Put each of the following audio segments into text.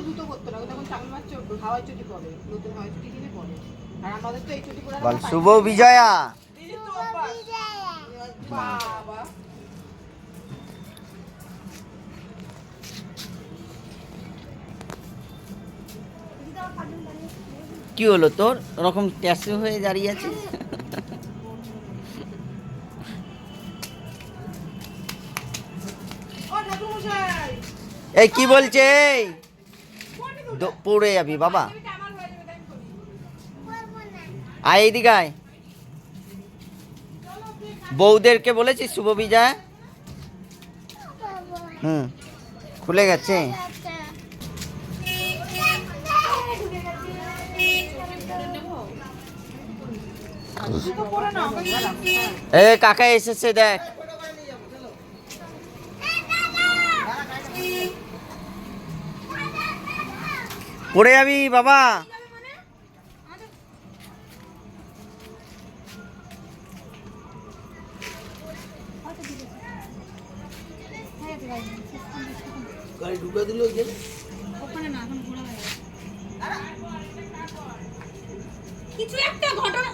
দুটো করতো না, তখন চাকরি মাছ হাওয়াই চটি পড়ে, নতুন হাওয়াই চটি কিনে পড়ে। আর আমাদের তো এই চটি পড়া বল শুভ বিজয়া। বাবা কি হলো তোর ওরকম ট্যাসু হয়ে দাঁড়িয়ে আছিস? এই কি বলছে? এই পড়ে যাবি বাবা। আয় এইদিকে আয়। বউদেরকে বলেছিস শুভ বিজয়া? খুলে গেছে। এ কাকা এসেছে দেখ। পড়ে যাবি বাবা। কিছু একটা ঘটনা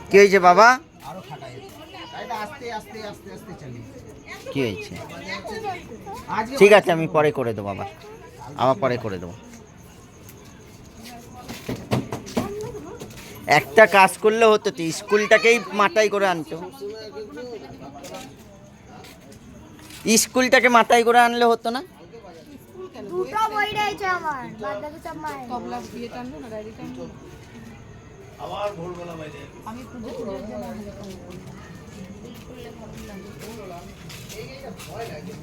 কি হয়েছে বাবা? কি হয়েছে? ঠিক আছে আমি পরে করে দেবো, আবার পরে করে দেবো। একটা কাজ করলে হতো তো, স্কুলটাকেই মাথায় করে আনতো। স্কুলটাকে মাথায় করে আনলে হতো না? দুটো বই রয়েছে আমার, বাদ বাকি সব মায়ের। তবলা দিয়ে টানলো না, ডায়েরি টানলো। আবার ভোরবেলা বাইরে আমি পুজো পুজোর জন্য ভয় লাগে।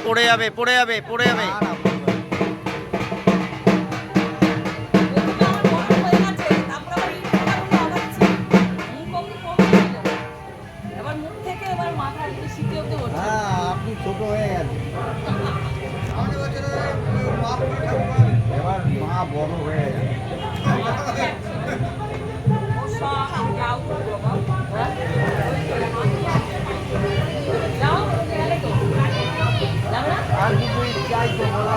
পড়ে যাবে পড়ে যাবে পড়ে যাবে। আপনি ছোট হয়ে গেছে, এবার মা বড় হয়ে গেছে। আর কিছু চাই তো বলা,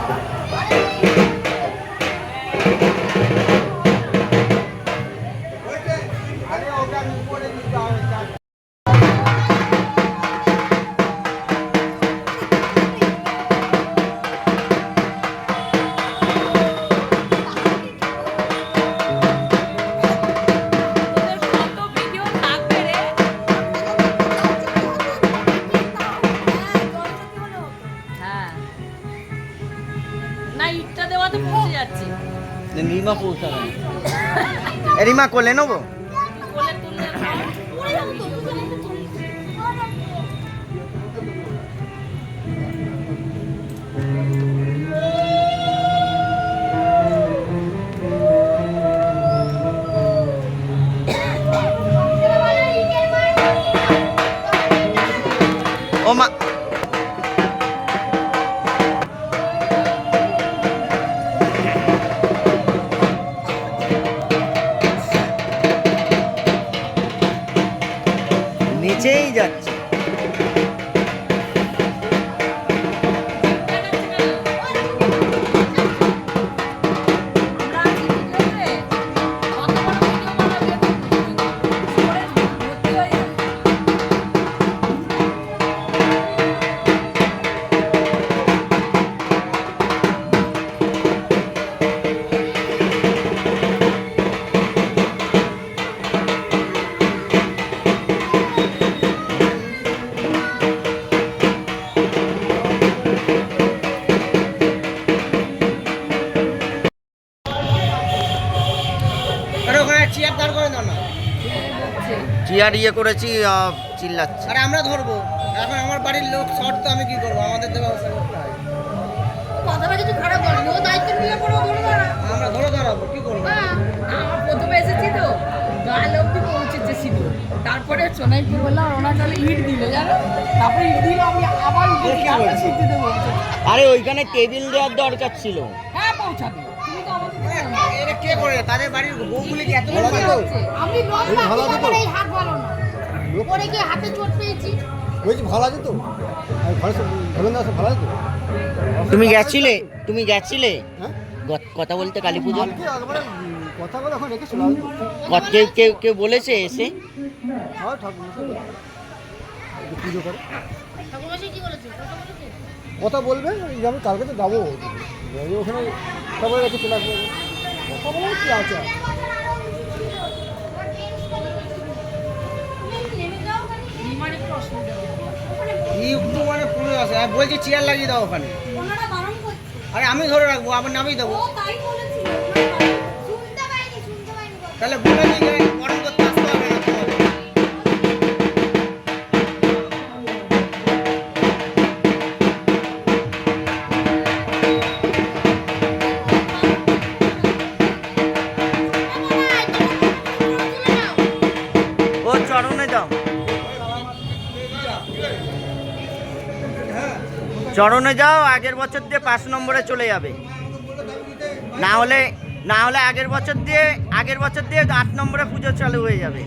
আরে ওটা উপরে দিতে হবে। রিমা পৌঁছাবে, রিমা কোলে নেবো। ও মা নিচেই যাচ্ছে। চেয়ার ইয়ে করেছি, চিল্লাচ্ছে। আরে আমরা ধরবো, এখন আমার বাড়ির লোক শর্ট, তো আমি কি করবো? আমাদের তো ব্যবস্থা করতে হয়। কথাটা যদি খারাপ বলে ও দায়িত্ব নিয়ে পড়ো ধরে দাঁড়া। আমরা ধরে দাঁড়াবো, কি করবো? আমার প্রথমে এসেছি তো গায়ে অব্দি পৌঁছেছে ছিল, তারপরে সোনাইপুর বললাম ওনার তাহলে ইট দিল জানো, তারপরে ইট দিল আমি আবার উঠেছি, আবার শিখতে দেবো। আরে ওইখানে টেবিল দেওয়ার দরকার ছিল। হ্যাঁ পৌঁছাবে, তুমি তো আমাকে এটা কে করে? তাদের বাড়ির বউগুলি কি এত কি হচ্ছে? আমি নর্মাল করে এই হাত ভালো না পরে গিয়ে হাতে চোট পেয়েছি। বলছি ভালো আছে তো? আর ঘরে ভালো না, ভালো আছে তো? তুমি গেছিলে, তুমি গেছিলে হ্যাঁ, কথা বলতে কালী পুজো? কালকে একবারে কথা বলে এখন রেখেছিল। কেউ কেউ কেউ বলেছে এসে? হ্যাঁ, ঠাকুর পুজো করে ঠাকুরমশাই কি বলেছে? কথা বলবে, এই যে আমি কালকে তো যাবো ওখানে, তারপরে রেখে চলে আসবো। কথা বলে কি আছে? একটু মানে পুরো আছে, বলছি চেয়ার লাগিয়ে দাও ওখানে। ওনারা বারণ করছে। আরে আমি ধরে রাখবো, আবার নামিয়ে দেবো। ও তাই বলেছিল। শুনতে পাইনি কথা। তাহলে বলে দিয়ে গরম করতে আসতে হবে না তোমাকে। ও চরণে যাও, চরণে যাও। আগের বছর দিয়ে 5 নম্বরে চলে যাবে, না হলে আগের বছর দিয়ে 8 নম্বরে পুজো চালু হয়ে যাবে।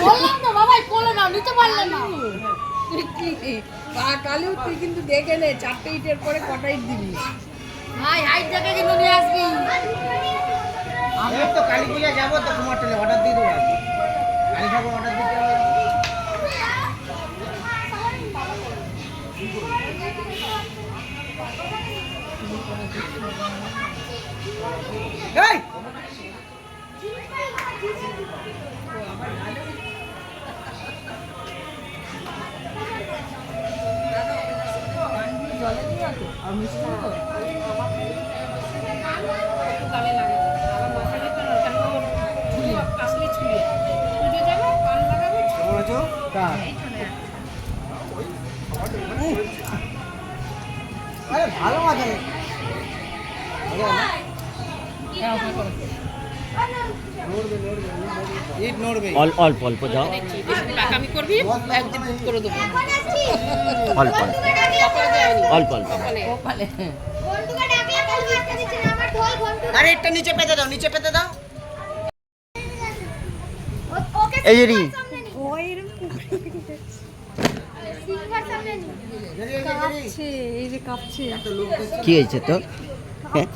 বললাম তো বাবাই কোলে নাও, নিতে পারলে না। কালেও তুই কিন্তু দেখে নে 4টে ইটের পরে কটা ইট দিবি। ভাই হাইট দেখে কিন্তু নিয়ে আসবি। আমি তো কালী পূজা যাবো তো, তোমার টেলে অর্ডার দিয়ে দেবো। কালী ঠাকুর অর্ডার দিতে হবে। জলে দিয়ে তো আর মিষ্টি তো গালে লাগে আমার মাথায় তো কেন ছুরি আসলে ছুরি পুজো যাবে কান লাগাবে কেমন আছো কার আরে ভালো আছে ইট নড়বে অল্প অল্প যাও, টাকামি করবি একদিন বুক করে দেবো অল্প অল্প অল্প। কপালে বন্ধুকে ডাকলে কল মারতে দিচ্ছে না আমার ঢোল ঘন্টু আরে এটা নিচে পেতে দাও, নিচে পেতে দাও। ওকে এই যে রি কাঁপছে এই যে কাঁপছে কি হয়েছে তোর? হ্যাঁ?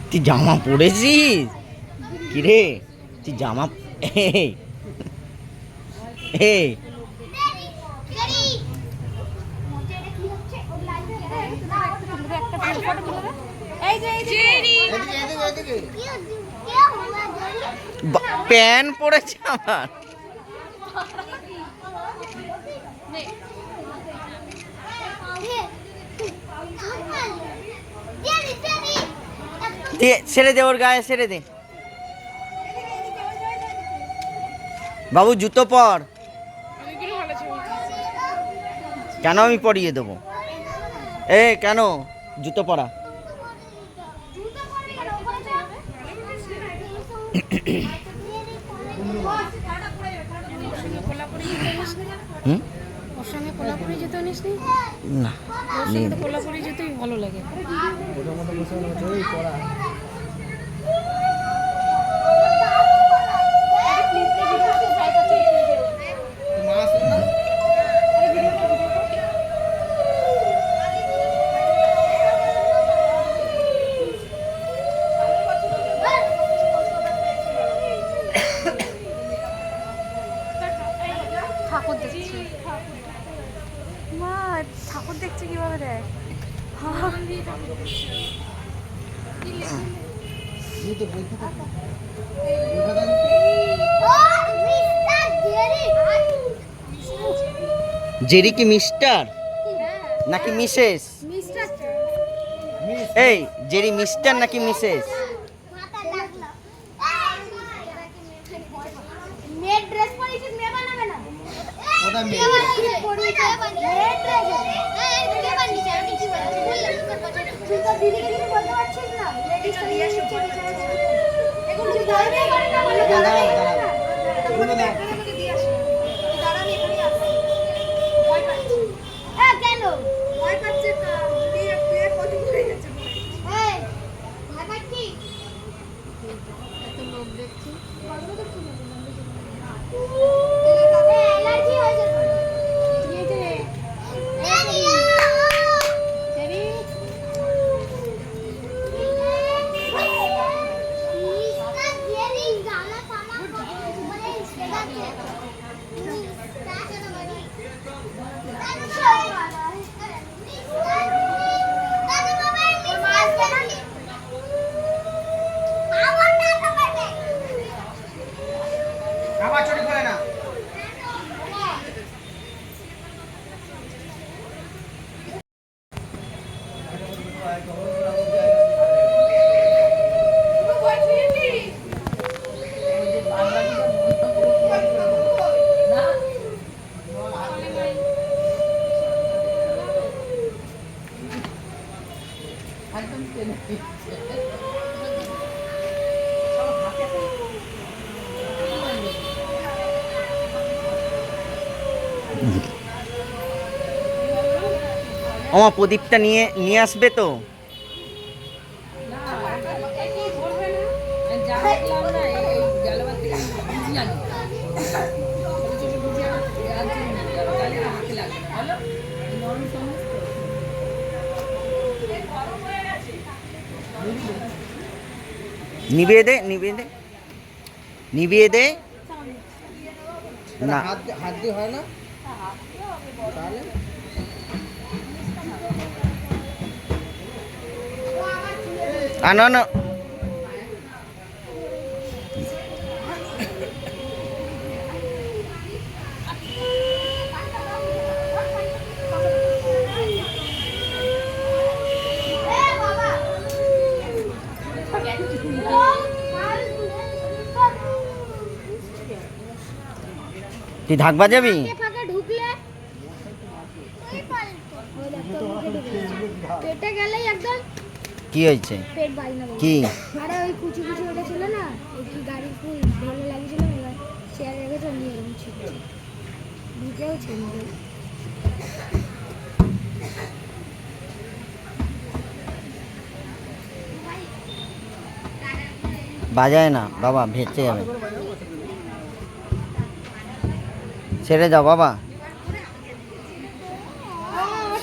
তুই জামা পরেছিস? কিরে তুই জামা এই এই প্যান পরেছে আমার। দে ছেড়ে দে, ওর গায়ে ছেড়ে দে। বাবু জুতো পর। কেন আমি পরিয়ে দেবো? এ কেন জুতো পরা? হুম? ওর সঙ্গে কোলাপুরি যেতে নিস নি না ওর সঙ্গে তো কোলাপুরি যেতেই ভালো লাগে ওটার মতো বসে আছে এই পড়া ঠাকুর দেখছি মা ঠাকুর দেখছে কিভাবে দেখ এই তো বই খাতা জেরি কি মিস্টার নাকি মিসেস? এই জেরি মিস্টার নাকি মিসেস? মেয়ে ড্রেস পরিয়েছিস মেয়ে বানাবে না ওটা মেয়ে পরিয়েছে মেয়ে ড্রেস এই মেয়ে বানিয়েছে আমি কি বলছি তুই তো দিদিকে কিছু বলতে পারছিস না লেডিসটা নিয়ে এসেছে এখন তুই দাঁড়াবে পারে না বলে দাঁড়াবে শুনে দাও আমাকে দিয়ে আসো দাঁড়াবি এখানে আসো ভয় পাচ্ছি হ্যাঁ কেন ভয় পাচ্ছে না দিয়ে পেয়ে কত হয়ে গেছে এই ভয় পাচ্ছি এত লোক দেখছি বন্ধ করছি অ্যালার্জি হয়ে যাবে এই যে সেরি মিস্টার জেরি গালা সামা মানে সেটা কে আবার চুরি করে না। একদম টেনে আমার প্রদীপটা নিয়ে নিয়ে আসবে তো? যা দেখলাম না এই গেলবার থেকে বুঝি আনি ছোট ছোট বুঝি আনি হাতে লাগবে না বলো নরম সমস্ত নিভিয়ে দে, নিভিয়ে দে, নিভিয়ে দে। না হাত দিয়ে হয় না তাহলে না না তুই ঢাকবা যাবি? ফাঁকা ঢুকলে পেটে গেলেই একদম কি হয়েছে? পেট বাড়ি না কি? আরে ওই কুচি কুচি ওটা ছিল না, ওই কি গাড়ির ফুল ভালো লাগছিল, এবার চেয়ার রেখেছে নিয়ে এরকম ছিটছে ঢুকেও ছিনবে। বাজায় না বাবা, ভেসে যাবে। ছেড়ে যাও বাবা,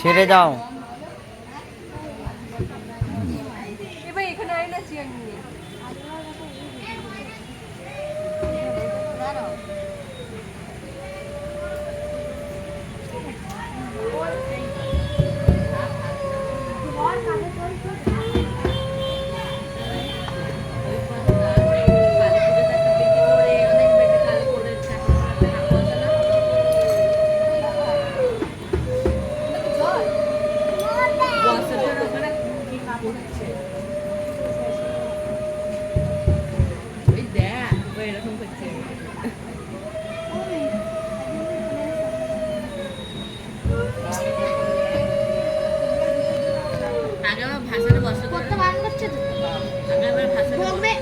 ছেড়ে যাও। এবার এখানে আয় না চেয়ার নিয়ে। ওই দেখ ও এরকম করছে। আগে আমার ভাষাটা বসে করতে বারণ করছে তো, আগে আমার ভাষাটা বকবে।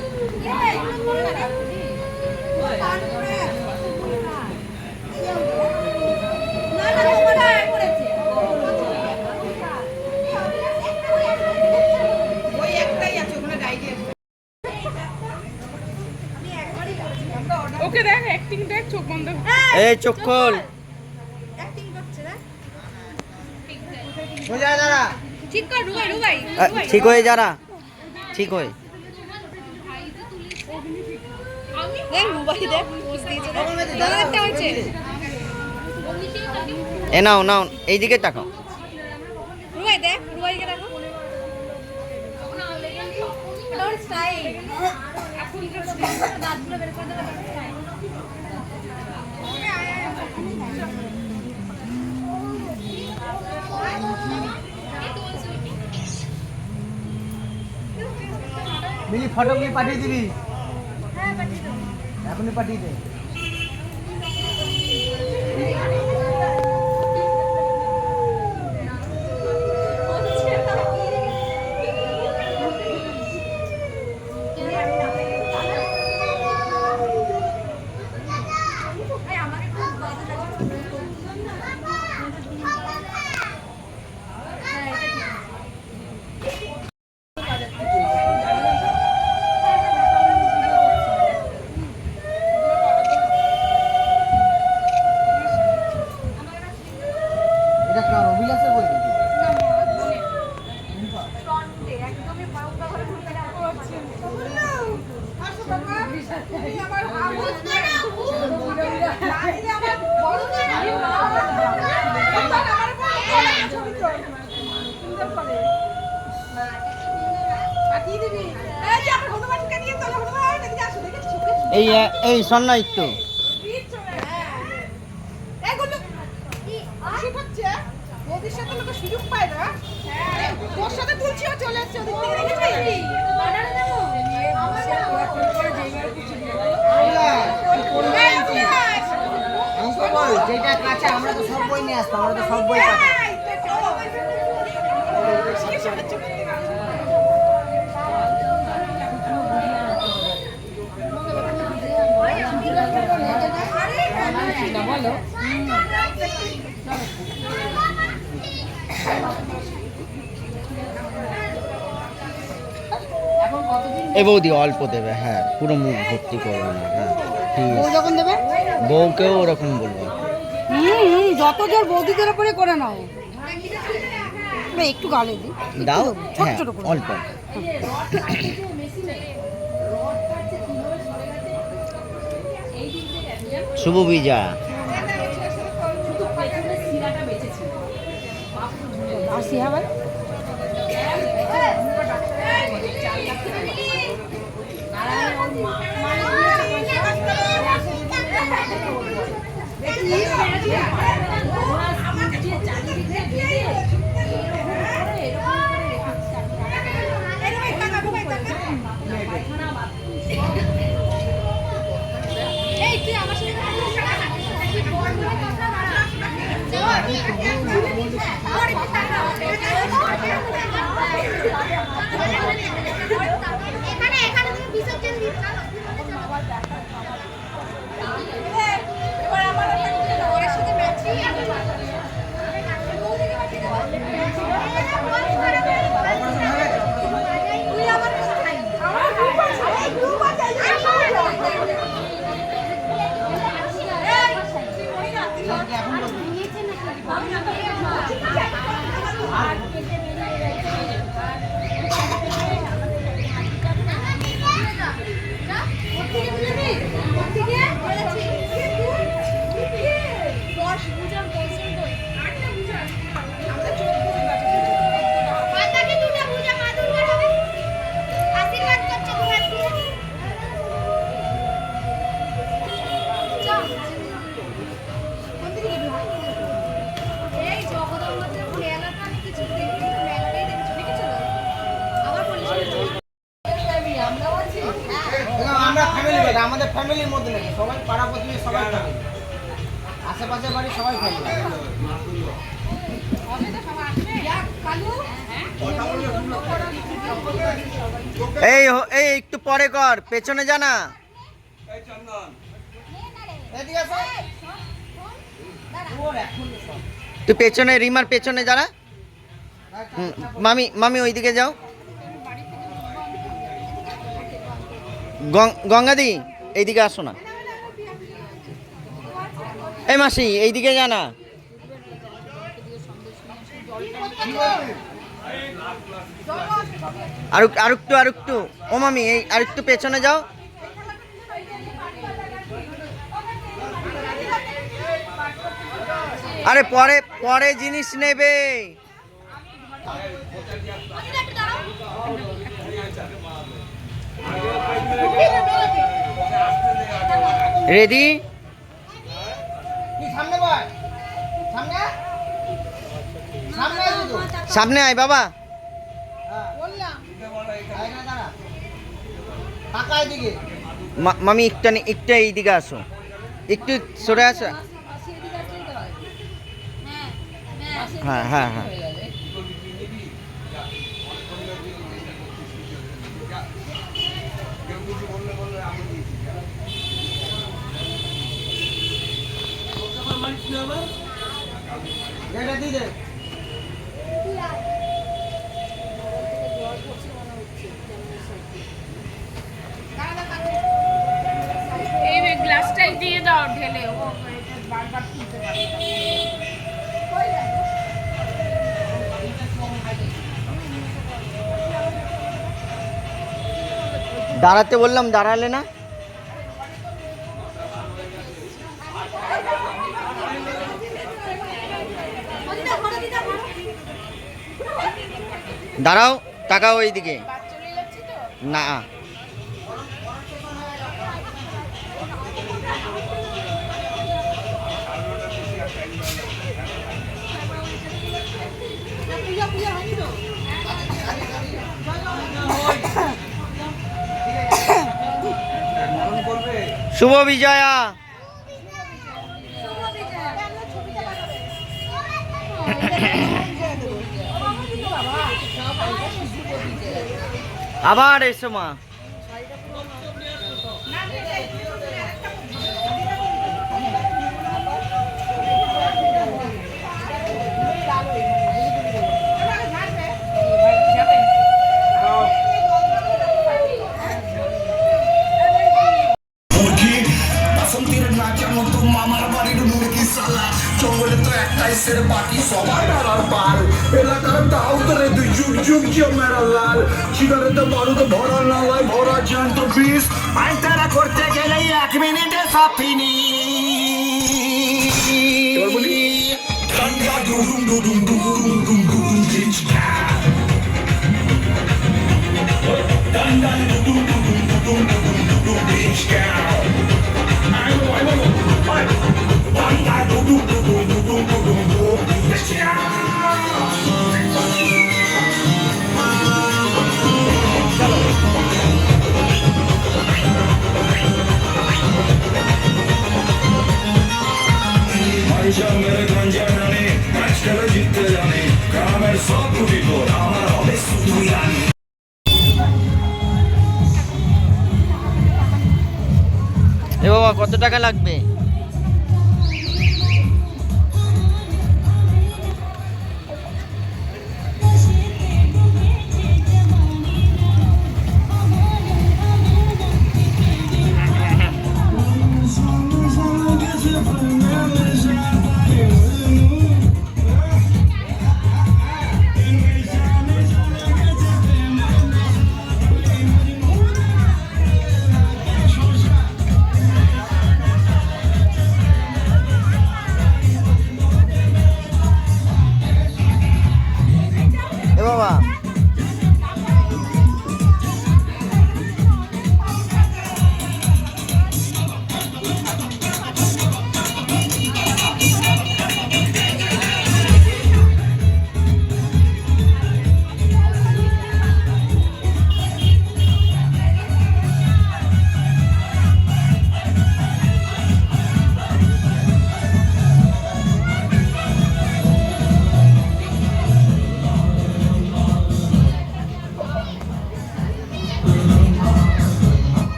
ওকে দেখ অ্যাক্টিং দেখ, চোখ বন্ধ। এই চোখ খোল। ঠিক কর রুবাই, রুবাই ঠিক হয়ে যারা, ঠিক হয়ে। দেখ রুবাই দেখ পোজ দিয়েছে, দেখ হয়েছে। এ নাও নাও, এইদিকে তাকাও। রুবাই দেখ, রুবাইকে দেখো। এটা ওর স্টাইল। এখনকার স্টাইল দাঁতগুলো বের করে দেবে স্টাইল। মিলি ফটোগুলি পাঠিয়ে দিবি? এখনই পাঠিয়ে দে। এটা কার অভিলাষের বই নাকি? এই এই শোন না একটু, সুযোগ পায় না, তোর সাথে তুলছিও চলে আসছে ওদিক থেকে, দেখেছিস? যেটা কাছে আমরা তো সব বই নিয়ে আসতাম, আমরা তো সব বই কাছে। এ বৌদি অল্প দেবে, হ্যাঁ পুরো মুখ ভর্তি করবে না। হ্যাঁ ঠিক আছে, যখন দেবে বউকেও ওরকম বলবো। যত জোর বৌদিদের উপরে করে নাও, একটু গালে দিই দাও, ছোট হ্যাঁ ছোট করে। অল্প। শুভ বিজয়া। আর সিহা ভাই এই তুই আমার সাথে এখানে এখানে তুমি বিসর্জন দিতে চলো এবার আমার ওর সাথে ম্যাচিং তুই আমার খাই আশীর্বাদ করছে তোমার এই জগদম্বাদের মেলাটা আমি কিছু দেখিনি, মেলাটাই দেখেছি, দেখেছো? আবার বলিস আমরাও আছি। আমরা ফ্যামিলি বাড়ি, আমাদের ফ্যামিলির মধ্যে নাকি সবাই পাড়া প্রতিবেশী সবাই ফ্যামিলি, আশেপাশে বাড়ি সবাই ফ্যামিলি। এই এই একটু পরে কর, পেছনে জানা তুই পেছনে, রিমার পেছনে যারা। মামি মামি ওইদিকে যাও। গঙ্গাদি এইদিকে আসো না। এই মাসি এইদিকে জানা। আর একটু ও মামি এই আর একটু পেছনে যাও। আরে পরে পরে জিনিস নেবে। রেডি? সামনে আয় বাবা। মামি একটু এইদিকে আসো, একটু সরে আসো। হ্যাঁ হ্যাঁ হ্যাঁ এই গ্লাসটাই দিয়ে দাও ঢেলে, ও এটা বারবার তুলতে পারে। দাঁড়াতে বললাম, দাঁড়ালে না। দাঁড়াও, তাকাও ওইদিকে। না শুভ বিজয়া। আবার এসো মা। জঙ্গলে তো একটাই সের বাকি সবাই ডালার পাল এলাকার দাউতরে দুই যুগ যুগ জমেরা লাল সিগারেতে বারুদ ভরা নালায় ভরা যন্ত্র বিষ পায়তারা করতে গেলে 1 মিনিটে সব ফিনি এবার বলি ডান্ডা ডুডুম ডুডুম ডুডুম ডুডুম ডুডুম ডিচকা ডান্ডা ডুডুম ডুডুম ডুডুম ডুডুম ডুডুম ডিচকা আই ভাইজান মেরে গঞ্জার রানে ম্যাচ খেলে জিততে জানে গ্রামের সব কুটি গোল আমার হবে শুধু রানি এ বাবা কত টাকা লাগবে? এ বাবা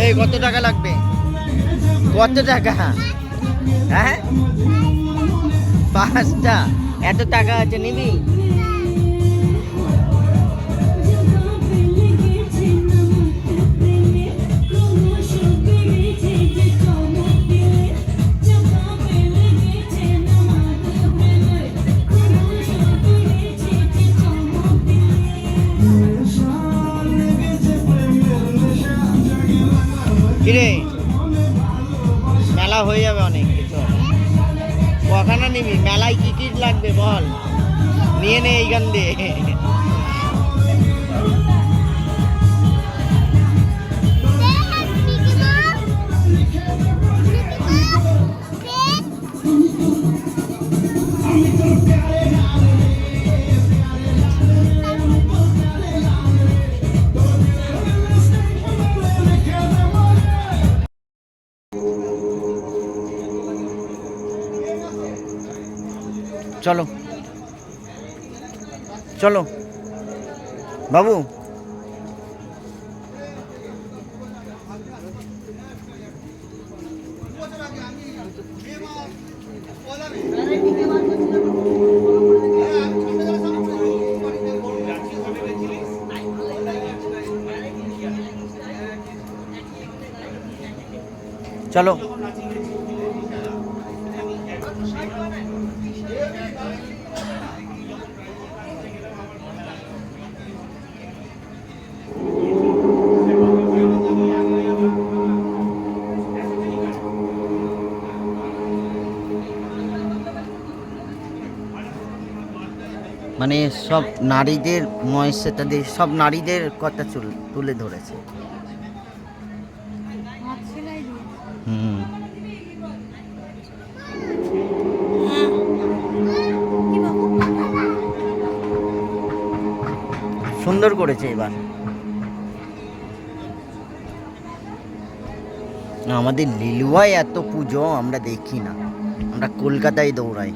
এই কত টাকা লাগবে? কত টাকা? হ্যাঁ 5টা? এত টাকা আছে নিবি? কিরে মেলা হয়ে যাবে অনেক কিছু। কখানা নিবি? মেলায় কি কি লাগবে বল, নিয়ে নে এইখান দিয়ে। চলো চলো বাবু। চলো মানে সব নারীদের মহেশ্বেতাদের সব নারীদের কথা তুলে ধরেছে। হুম সুন্দর করেছে এবার। আমাদের লিলুয়ায় এত পুজো আমরা দেখি না, আমরা কলকাতায় দৌড়াই।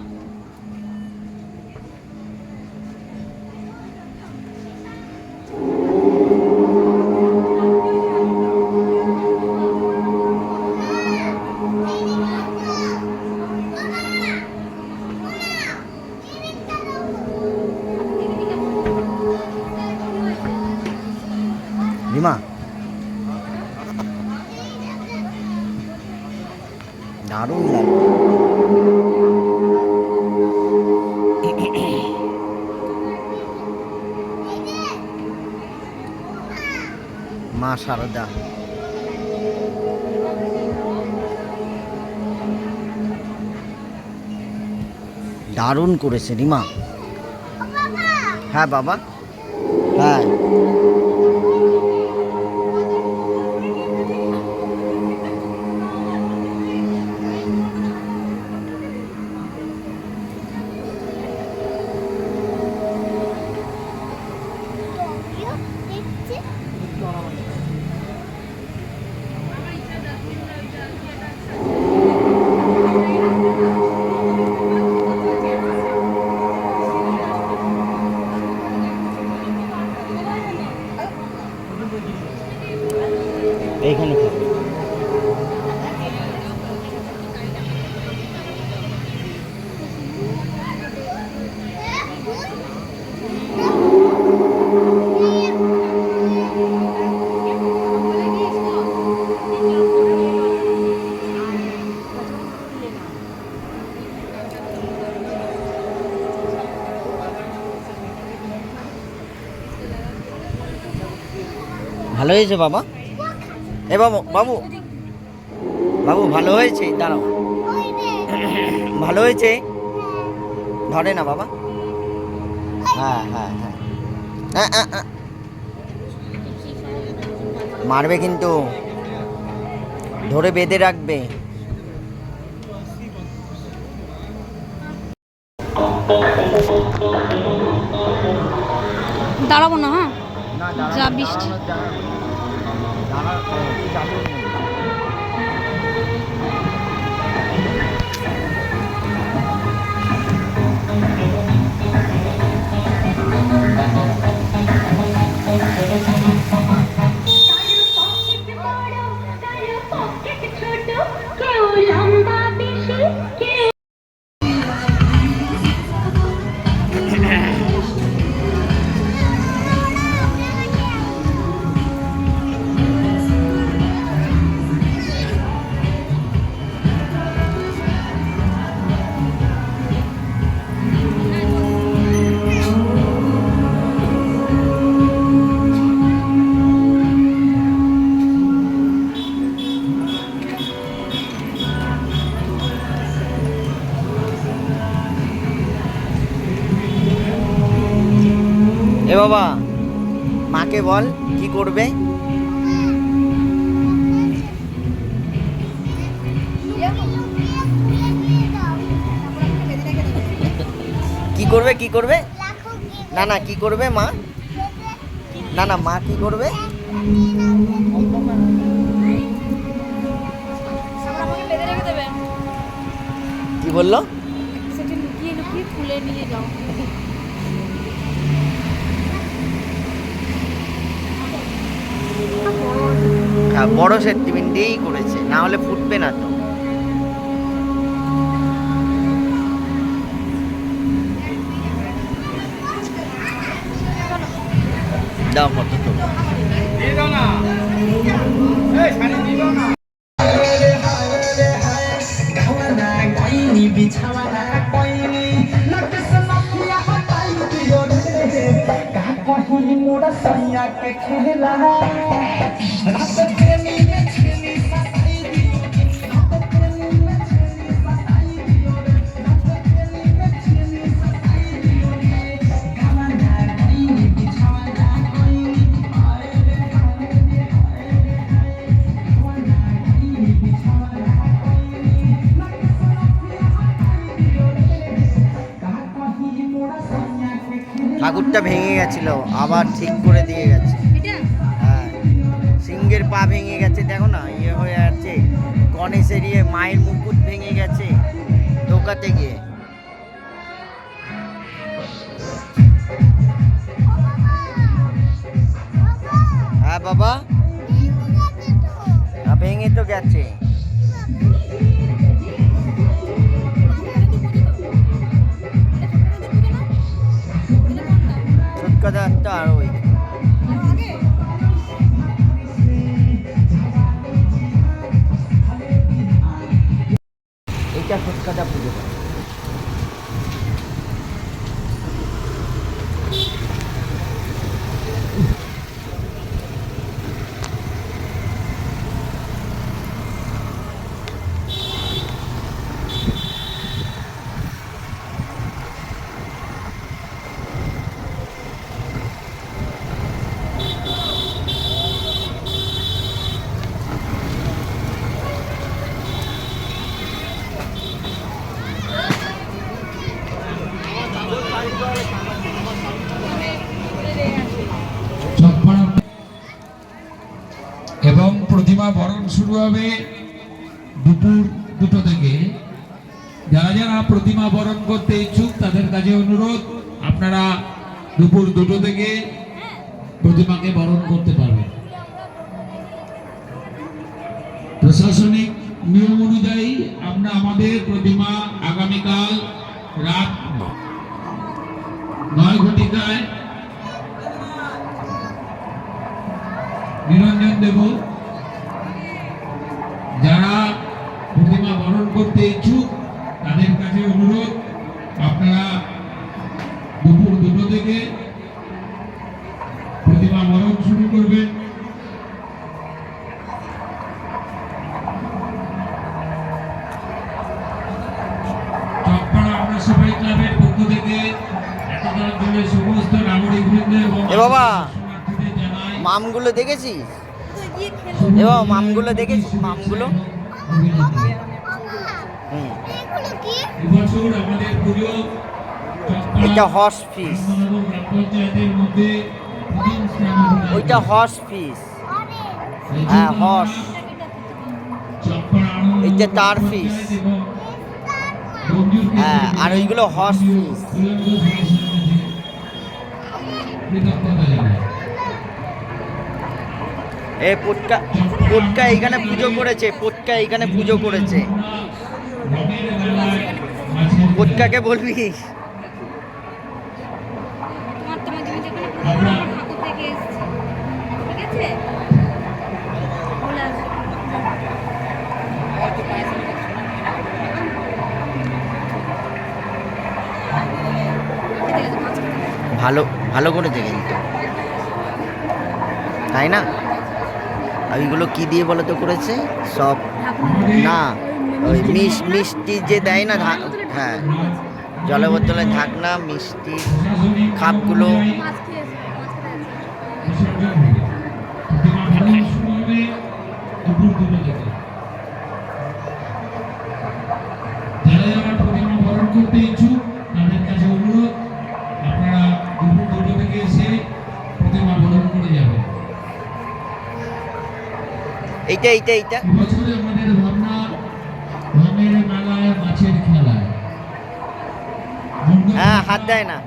রিমা দারুণ লাগে। মা শারদা দারুণ করেছে রিমা। ও বাবা হ্যাঁ বাবা, হ্যাঁ দেখছি এইখানে খাবে। ভালো হয়েছে বাবা? এ বাবু বাবু বাবু ভালো হয়েছে? দাঁড়াও, ওই রে ভালো হয়েছে? ধরে না বাবা। হ্যাঁ হ্যাঁ হ্যাঁ মারবে কিন্তু, ধরে বেঁধে রাখবে। দাঁড়াবো না। হ্যাঁ যা বৃষ্টি। এ বাবা, মাকে বল কি করবে। কি করবে কি করবে? না না কি করবে মা? না না মা কি করবে? আমাকে বেঁধে রেখে দেবে। কি বললো? সেটা লুকিয়ে লুকিয়ে তুলে নিয়ে যাও। হ্যাঁ, বড় সেন্টিমেন্ট দিয়েই করেছে, না হলে ফুটবে না তো। দাও কত তো ঠাকুরটা ভেঙে গেছিল, আবার ঠিক করে দিয়ে গেছে। হ্যাঁ, সিংহের পা ভেঙে গেছে, দেখো না ইয়ে হয়ে আছে। গণেশের মায়ের মুকুট ভেঙে গেছে ঢোকাতে গিয়ে। হ্যাঁ বাবা, ভেঙে তো গেছে। ছোটকাদারটা আর ওই এটা ছোটকাদা পুজো। এবং প্রতিমা বরণ শুরু হবে দুপুর 2টো থেকে। যারা যারা প্রতিমা বরণ করতে ইচ্ছুক তাদের কাছে অনুরোধ, আপনারা দুপুর 2টো থেকে প্রতিমাকে বরণ করতে পারবেন। প্রশাসনিক নিয়ম অনুযায়ী আমরা আমাদের প্রতিমা আগামীকাল রাত 9 ঘটিকায় নিরঞ্জন দেব। যারা প্রতিমা বরণ করতে ইচ্ছুক তাদের কাছে অনুরোধ, আপনারা দুপুর 2টো থেকে প্রতিমা বরণ শুরু করবেন। চকপাড়া আমরা সবাই ক্লাবের পক্ষ থেকে এতটা অঞ্চলের সমস্ত নাগরিকবৃন্দ এবং এ বাবা, দর্শনার্থীদের জানাই মামগুলো দেখেছিস? এ বাবা, মামগুলো দেখেছিস? মামগুলো হুম, এগুলো কি? এবছর আমাদের পুজো এটা হর্স ফিস, গ্রাম পঞ্চায়েতের মধ্যে প্রথম স্থান অধিকার ওইটা হর্স ফিস। হ্যাঁ, হর্স। এইটা তার ফিস। হ্যাঁ, আর ওইগুলো হর্স ফিস। এ পুটকা, পুটকা এইখানে পুজো করেছে, পুটকা এইখানে পুজো করেছে। পুটকাকে বলবি? তোমার তুমি যেখানে পুরো ঠাকুর থেকে এসেছি, ঠিক আছে? বলে আসো। ভালো ভালো করেছে কিন্তু, তাই না? আর ওইগুলো কি দিয়ে বলো তো করেছে সব? না, ওই মিষ্টি যে দেয় না, হ্যাঁ, জলের বোতলে ঢাকনা, মিষ্টি খাপগুলো। মাছ খেয়েছি, যারা যারা প্রতিমা বরণ করতে ইচ্ছুক তাদের কাছে অনুরোধ, আপনারা দুপুর 2টো থেকে এসে প্রতিমা বরণ করে যাবেন। এইটা এইটা এইটা বছরে আমাদের ভাবনা রঙের মেলায় মাছের খেলায় হ্যাঁ, হাত দেয় না।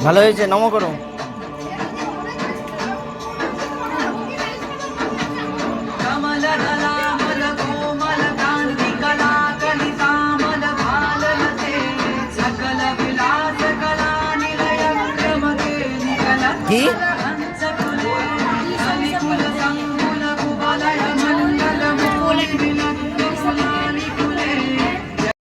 ভালো হয়েছে, নম করো। কি